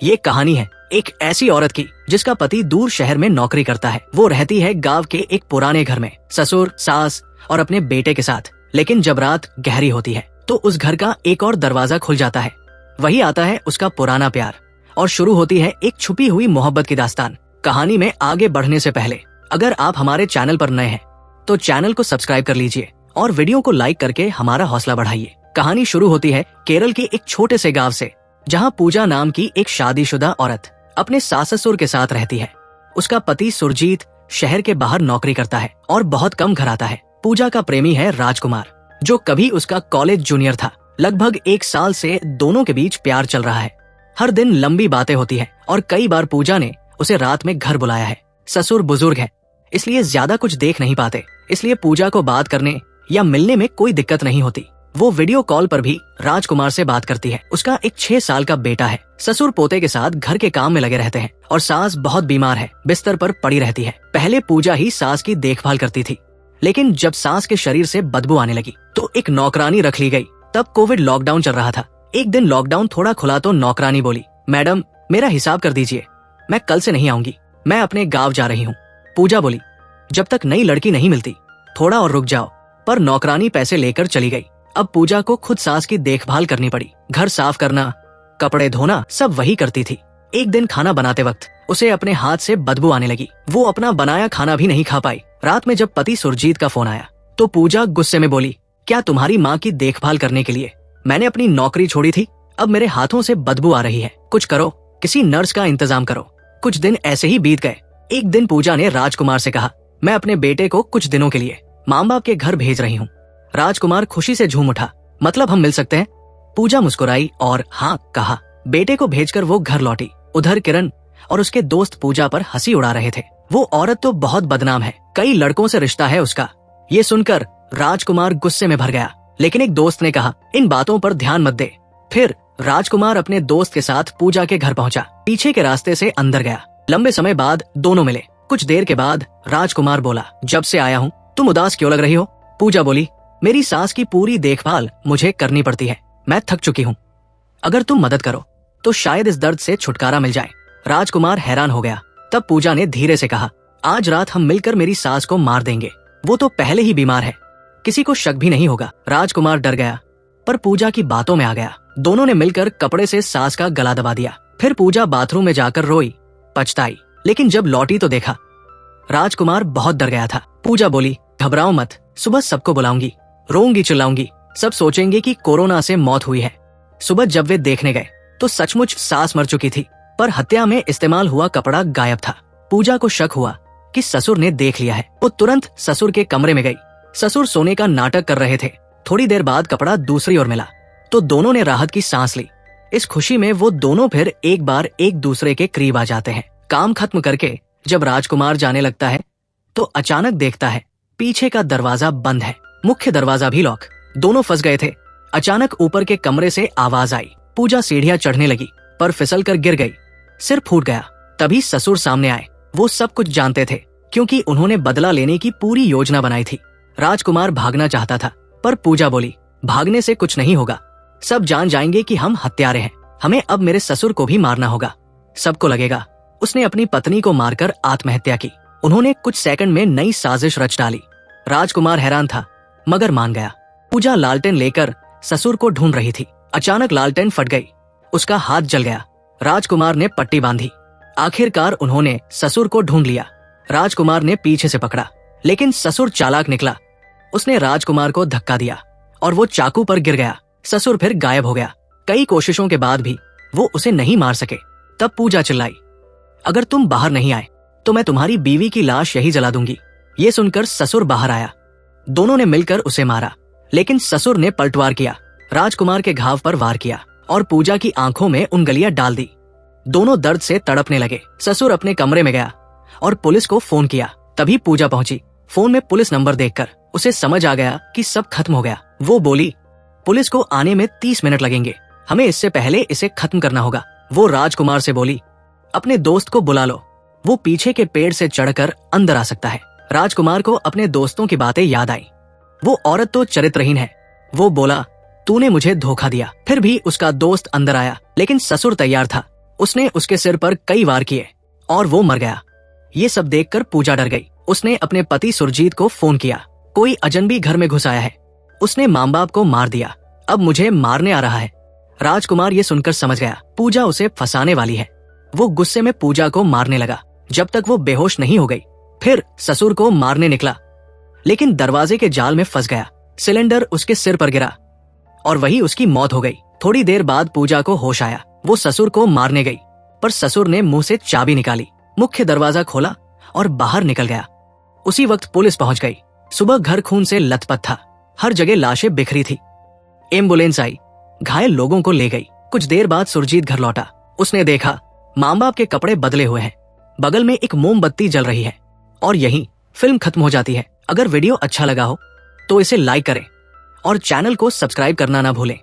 ये कहानी है एक ऐसी औरत की जिसका पति दूर शहर में नौकरी करता है। वो रहती है गांव के एक पुराने घर में ससुर, सास और अपने बेटे के साथ। लेकिन जब रात गहरी होती है तो उस घर का एक और दरवाजा खुल जाता है। वही आता है उसका पुराना प्यार और शुरू होती है एक छुपी हुई मोहब्बत की दास्तान। कहानी में आगे बढ़ने से पहले अगर आप हमारे चैनल पर नए हैं तो चैनल को सब्सक्राइब कर लीजिए और वीडियो को लाइक करके हमारा हौसला बढ़ाइए। कहानी शुरू होती है केरल के एक छोटे से गांव से, जहां पूजा नाम की एक शादीशुदा औरत अपने सास ससुर के साथ रहती है। उसका पति सुरजीत शहर के बाहर नौकरी करता है और बहुत कम घर आता है। पूजा का प्रेमी है राजकुमार, जो कभी उसका कॉलेज जूनियर था। लगभग 1 साल से दोनों के बीच प्यार चल रहा है। हर दिन लंबी बातें होती है और कई बार पूजा ने उसे रात में घर बुलाया है। ससुर बुजुर्ग है, इसलिए ज्यादा कुछ देख नहीं पाते, इसलिए पूजा को बात करने या मिलने में कोई दिक्कत नहीं होती। वो वीडियो कॉल पर भी राजकुमार से बात करती है। उसका एक 6 साल का बेटा है। ससुर पोते के साथ घर के काम में लगे रहते हैं और सास बहुत बीमार है, बिस्तर पर पड़ी रहती है। पहले पूजा ही सास की देखभाल करती थी, लेकिन जब सास के शरीर से बदबू आने लगी तो एक नौकरानी रख ली गई। तब कोविड लॉकडाउन चल रहा था। एक दिन लॉकडाउन थोड़ा खुला तो नौकरानी बोली, मैडम मेरा हिसाब कर दीजिए, मैं कल से नहीं आऊंगी, मैं अपने गाँव जा रही हूँ। पूजा बोली, जब तक नई लड़की नहीं मिलती थोड़ा और रुक जाओ। पर नौकरानी पैसे लेकर चली गई। अब पूजा को खुद सास की देखभाल करनी पड़ी। घर साफ करना, कपड़े धोना सब वही करती थी। एक दिन खाना बनाते वक्त उसे अपने हाथ से बदबू आने लगी। वो अपना बनाया खाना भी नहीं खा पाई। रात में जब पति सुरजीत का फोन आया तो पूजा गुस्से में बोली, क्या तुम्हारी माँ की देखभाल करने के लिए मैंने अपनी नौकरी छोड़ी थी? अब मेरे हाथों से बदबू आ रही है, कुछ करो, किसी नर्स का इंतजाम करो। कुछ दिन ऐसे ही बीत गए। एक दिन पूजा ने राजकुमार से कहा, मैं अपने बेटे को कुछ दिनों के लिए माँ बाप के घर भेज रही हूँ। राजकुमार खुशी से झूम उठा, मतलब हम मिल सकते हैं? पूजा मुस्कुराई और हाँ कहा। बेटे को भेजकर वो घर लौटी। उधर किरण और उसके दोस्त पूजा पर हंसी उड़ा रहे थे। वो औरत तो बहुत बदनाम है, कई लड़कों से रिश्ता है उसका। ये सुनकर राजकुमार गुस्से में भर गया, लेकिन एक दोस्त ने कहा, इन बातों पर ध्यान मत दे। फिर राजकुमार अपने दोस्त के साथ पूजा के घर पहुंचा। पीछे के रास्ते से अंदर गया। लंबे समय बाद दोनों मिले। कुछ देर के बाद राजकुमार बोला, जब से आया हूँ तुम उदास क्यों लग रही हो? पूजा बोली, मेरी सास की पूरी देखभाल मुझे करनी पड़ती है, मैं थक चुकी हूँ। अगर तुम मदद करो तो शायद इस दर्द से छुटकारा मिल जाए। राजकुमार हैरान हो गया। तब पूजा ने धीरे से कहा, आज रात हम मिलकर मेरी सास को मार देंगे, वो तो पहले ही बीमार है, किसी को शक भी नहीं होगा। राजकुमार डर गया, पर पूजा की बातों में आ गया। दोनों ने मिलकर कपड़े से सास का गला दबा दिया। फिर पूजा बाथरूम में जाकर रोई, पछताई, लेकिन जब लौटी तो देखा राजकुमार बहुत डर गया था। पूजा बोली, घबराओ मत, सुबह सबको बुलाऊंगी, रोऊंगी चिल्लाऊंगी, सब सोचेंगे कि कोरोना से मौत हुई है। सुबह जब वे देखने गए तो सचमुच सास मर चुकी थी, पर हत्या में इस्तेमाल हुआ कपड़ा गायब था। पूजा को शक हुआ कि ससुर ने देख लिया है। वो तुरंत ससुर के कमरे में गई। ससुर सोने का नाटक कर रहे थे। थोड़ी देर बाद कपड़ा दूसरी ओर मिला तो दोनों ने राहत की सांस ली। इस खुशी में वो दोनों फिर एक बार एक दूसरे के करीब आ जाते हैं। काम खत्म करके जब राजकुमार जाने लगता है तो अचानक देखता है पीछे का दरवाजा बंद है, मुख्य दरवाजा भी लॉक। दोनों फंस गए थे। अचानक ऊपर के कमरे से आवाज आई। पूजा सीढ़ियां चढ़ने लगी पर फिसल कर गिर गई, सिर फूट गया। तभी ससुर सामने आए। वो सब कुछ जानते थे क्योंकि उन्होंने बदला लेने की पूरी योजना बनाई थी। राजकुमार भागना चाहता था पर पूजा बोली, भागने से कुछ नहीं होगा, सब जान जाएंगे कि हम हत्यारे हैं। हमें अब मेरे ससुर को भी मारना होगा, सबको लगेगा उसने अपनी पत्नी को मारकर आत्महत्या की। उन्होंने कुछ सेकंड में नई साजिश रच डाली। राजकुमार हैरान था मगर मान गया। पूजा लालटेन लेकर ससुर को ढूंढ रही थी। अचानक लालटेन फट गई, उसका हाथ जल गया। राजकुमार ने पट्टी बांधी। आखिरकार उन्होंने ससुर को ढूंढ लिया। राजकुमार ने पीछे से पकड़ा, लेकिन ससुर चालाक निकला। उसने राजकुमार को धक्का दिया और वो चाकू पर गिर गया। ससुर फिर गायब हो गया। कई कोशिशों के बाद भी वो उसे नहीं मार सके। तब पूजा चिल्लाई, अगर तुम बाहर नहीं आए तो मैं तुम्हारी बीवी की लाश यही जला दूंगी। ये सुनकर ससुर बाहर आया। दोनों ने मिलकर उसे मारा, लेकिन ससुर ने पलटवार किया, राजकुमार के घाव पर वार किया और पूजा की आंखों में उंगलियां डाल दी। दोनों दर्द से तड़पने लगे। ससुर अपने कमरे में गया और पुलिस को फोन किया। तभी पूजा पहुंची। फोन में पुलिस नंबर देखकर उसे समझ आ गया कि सब खत्म हो गया। वो बोली, पुलिस को आने में 30 मिनट लगेंगे, हमें इससे पहले इसे खत्म करना होगा। वो राजकुमार से बोली, अपने दोस्त को बुला लो, वो पीछे के पेड़ से चढ़कर अंदर आ सकता है। राजकुमार को अपने दोस्तों की बातें याद आई। वो औरत तो चरित्रहीन है। वो बोला, तूने मुझे धोखा दिया। फिर भी उसका दोस्त अंदर आया, लेकिन ससुर तैयार था। उसने उसके सिर पर कई वार किए और वो मर गया। ये सब देखकर पूजा डर गई। उसने अपने पति सुरजीत को फोन किया। कोई अजनबी घर में घुस आया है, उसने माँ बाप को मार दिया, अब मुझे मारने आ रहा है। राजकुमार ये सुनकर समझ गया पूजा उसे फंसाने वाली है। वो गुस्से में पूजा को मारने लगा जब तक वो बेहोश नहीं हो गई। फिर ससुर को मारने निकला, लेकिन दरवाजे के जाल में फंस गया। सिलेंडर उसके सिर पर गिरा और वही उसकी मौत हो गई। थोड़ी देर बाद पूजा को होश आया। वो ससुर को मारने गई, पर ससुर ने मुंह से चाबी निकाली, मुख्य दरवाजा खोला और बाहर निकल गया। उसी वक्त पुलिस पहुंच गई। सुबह घर खून से लथपथ था, हर जगह लाशें बिखरी थी। एम्बुलेंस आई, घायल लोगों को ले गई। कुछ देर बाद सुरजीत घर लौटा। उसने देखा माँ बाप के कपड़े बदले हुए हैं, बगल में एक मोमबत्ती जल रही है और यहीं फिल्म खत्म हो जाती है। अगर वीडियो अच्छा लगा हो तो इसे लाइक करें और चैनल को सब्सक्राइब करना ना भूलें।